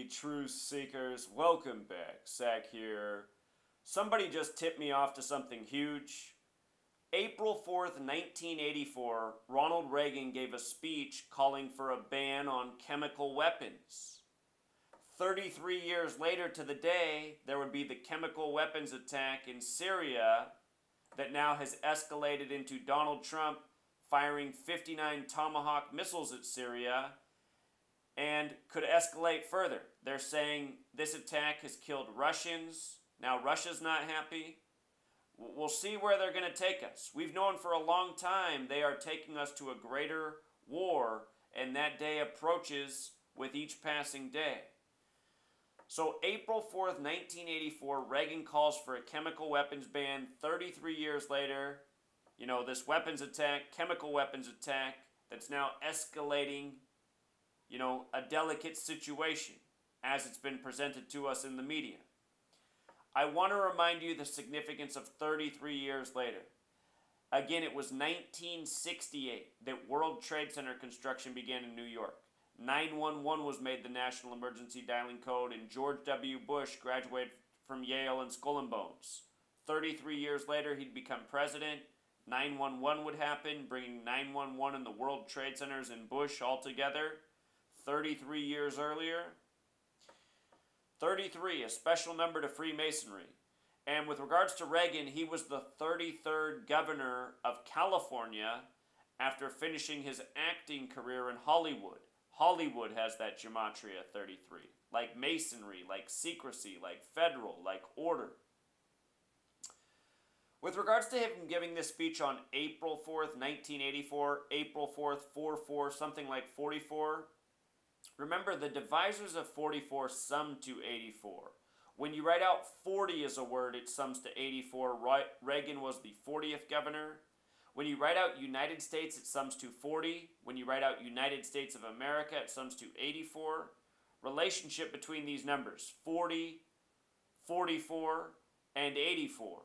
truth seekers, welcome back. Zach here. Somebody just tipped me off to something huge. April 4th, 1984, Ronald Reagan gave a speech calling for a ban on chemical weapons. 33 years later to the day, there would be the chemical weapons attack in Syria that now has escalated into Donald Trump firing 59 Tomahawk missiles at Syria and could escalate further. They're saying this attack has killed Russians. Now Russia's not happy. We'll see where they're going to take us. We've known for a long time they are taking us to a greater war, and that day approaches with each passing day. So April 4th, 1984, Reagan calls for a chemical weapons ban. 33 years later, this weapons attack, chemical weapons attack, that's now escalating, a delicate situation as it's been presented to us in the media. I want to remind you the significance of 33 years later. Again, it was 1968 that World Trade Center construction began in New York. 911 was made the national emergency dialing code, and George W. Bush graduated from Yale and Skull and Bones. 33 years later, he'd become president. 911 would happen, bringing 911 and the World Trade Centers and Bush all together. 33 years earlier, 33, a special number to Freemasonry. And with regards to Reagan, he was the 33rd governor of California after finishing his acting career in Hollywood. Hollywood has that gematria 33, like masonry, like secrecy, like federal, like order. With regards to him giving this speech on April 4th, 1984, April 4th, 44, something like 44, remember, the divisors of 44 sum to 84. When you write out 40 as a word, it sums to 84. Reagan was the 40th governor. When you write out United States, it sums to 40. When you write out United States of America, it sums to 84. Relationship between these numbers, 40, 44, and 84.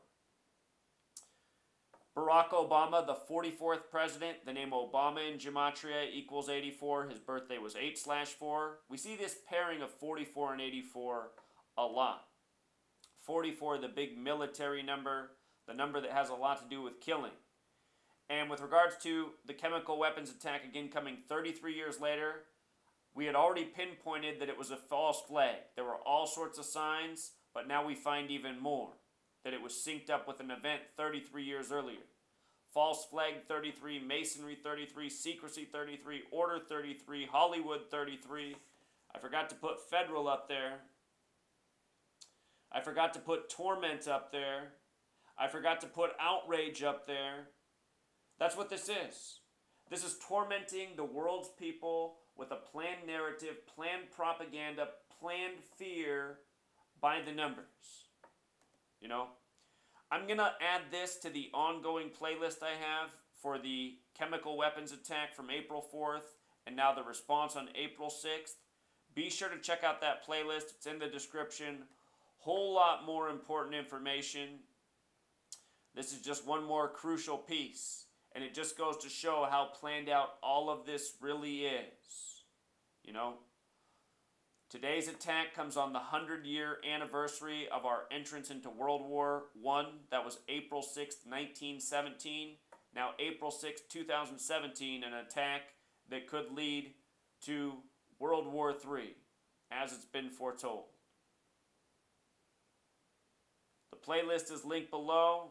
Barack Obama, the 44th president, the name Obama in gematria equals 84. His birthday was 8/4. We see this pairing of 44 and 84 a lot. 44, the big military number, the number that has a lot to do with killing. And with regards to the chemical weapons attack, again coming 33 years later, we had already pinpointed that it was a false flag. There were all sorts of signs, but now we find even more. That it was synced up with an event 33 years earlier. False flag 33, masonry 33, secrecy 33, order 33, Hollywood 33. I forgot to put federal up there. I forgot to put torment up there. I forgot to put outrage up there. That's what this is. This is tormenting the world's people with a planned narrative, planned propaganda, planned fear by the numbers. I'm going to add this to the ongoing playlist I have for the chemical weapons attack from April 4th and now the response on April 6th. Be sure to check out that playlist. It's in the description. Whole lot more important information. This is just one more crucial piece. And it just goes to show how planned out all of this really is. Today's attack comes on the 100-year anniversary of our entrance into World War I. That was April 6th, 1917. Now April 6th, 2017, an attack that could lead to World War III, as it's been foretold. The playlist is linked below.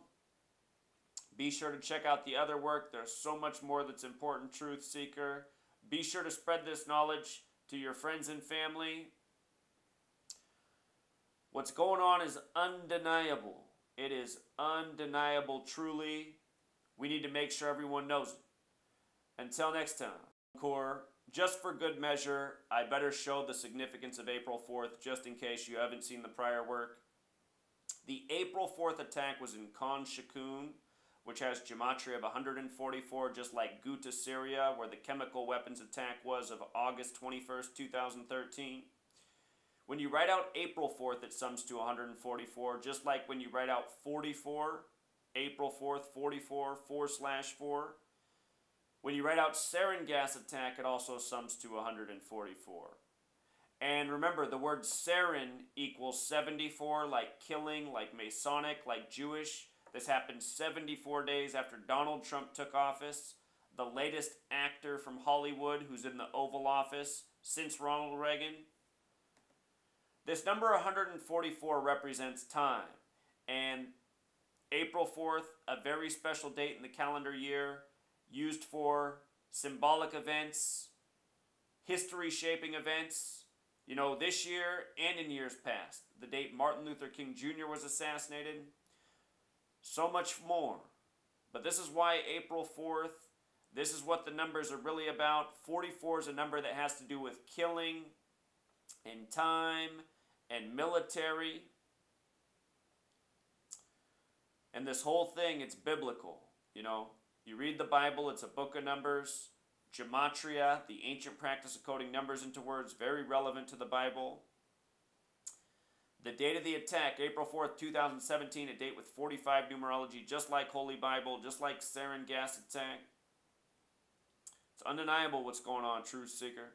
Be sure to check out the other work. There's so much more that's important, Truth Seeker. Be sure to spread this knowledge to your friends and family. What's going on is undeniable. It is undeniable, truly. We need to make sure everyone knows it. Until next time, Core, just for good measure, I better show the significance of April 4th, just in case you haven't seen the prior work. The April 4th attack was in Khan Shaykhun, which has gematria of 144, just like Ghouta, Syria, where the chemical weapons attack was of August 21st, 2013. When you write out April 4th, it sums to 144, just like when you write out 44, April 4th, 44, 4/4. When you write out sarin gas attack, it also sums to 144. And remember, the word Syrian equals 74, like killing, like Masonic, like Jewish. This happened 74 days after Donald Trump took office. The latest actor from Hollywood who's in the Oval Office since Ronald Reagan. This number 144 represents time. And April 4th, a very special date in the calendar year, used for symbolic events, history-shaping events. You know, this year and in years past, the date Martin Luther King Jr. was assassinated. So much more. But this is why April 4th, this is what the numbers are really about. 44 is a number that has to do with killing and time and military. And this whole thing, it's biblical. You know, you read the Bible, it's a book of numbers. Gematria, the ancient practice of coding numbers into words, very relevant to the Bible. The date of the attack, April 4th, 2017, a date with 45 numerology, just like Holy Bible, just like sarin gas attack. It's undeniable what's going on, Truth Seeker.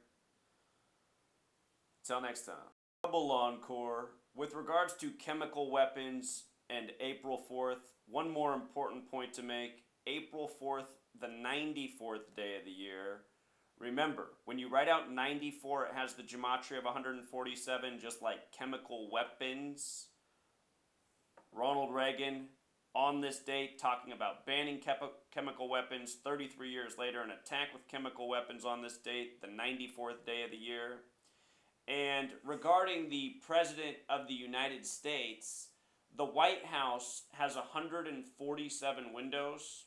Till next time. Double encore. With regards to chemical weapons and April 4th, one more important point to make. April 4th, the 94th day of the year. Remember, when you write out 94, it has the gematria of 147, just like chemical weapons. Ronald Reagan, on this date, talking about banning chemical weapons. 33 years later, an attack with chemical weapons on this date, the 94th day of the year. And regarding the President of the United States, the White House has 147 windows.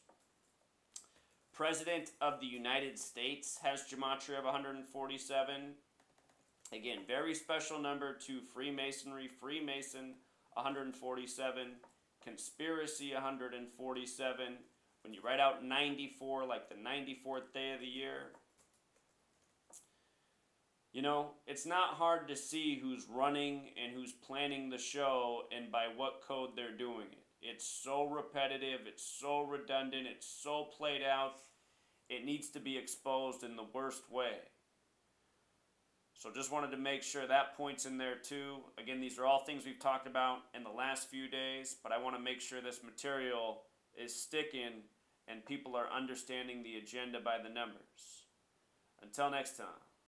President of the United States has gematria of 147. Again, very special number to Freemasonry. Freemason, 147. Conspiracy, 147. When you write out 94, like the 94th day of the year, you know, it's not hard to see who's running and who's planning the show and by what code they're doing it. It's so repetitive, it's so redundant, it's so played out. It needs to be exposed in the worst way. So just wanted to make sure that point's in there too. Again, these are all things we've talked about in the last few days, but I want to make sure this material is sticking and people are understanding the agenda by the numbers. Until next time.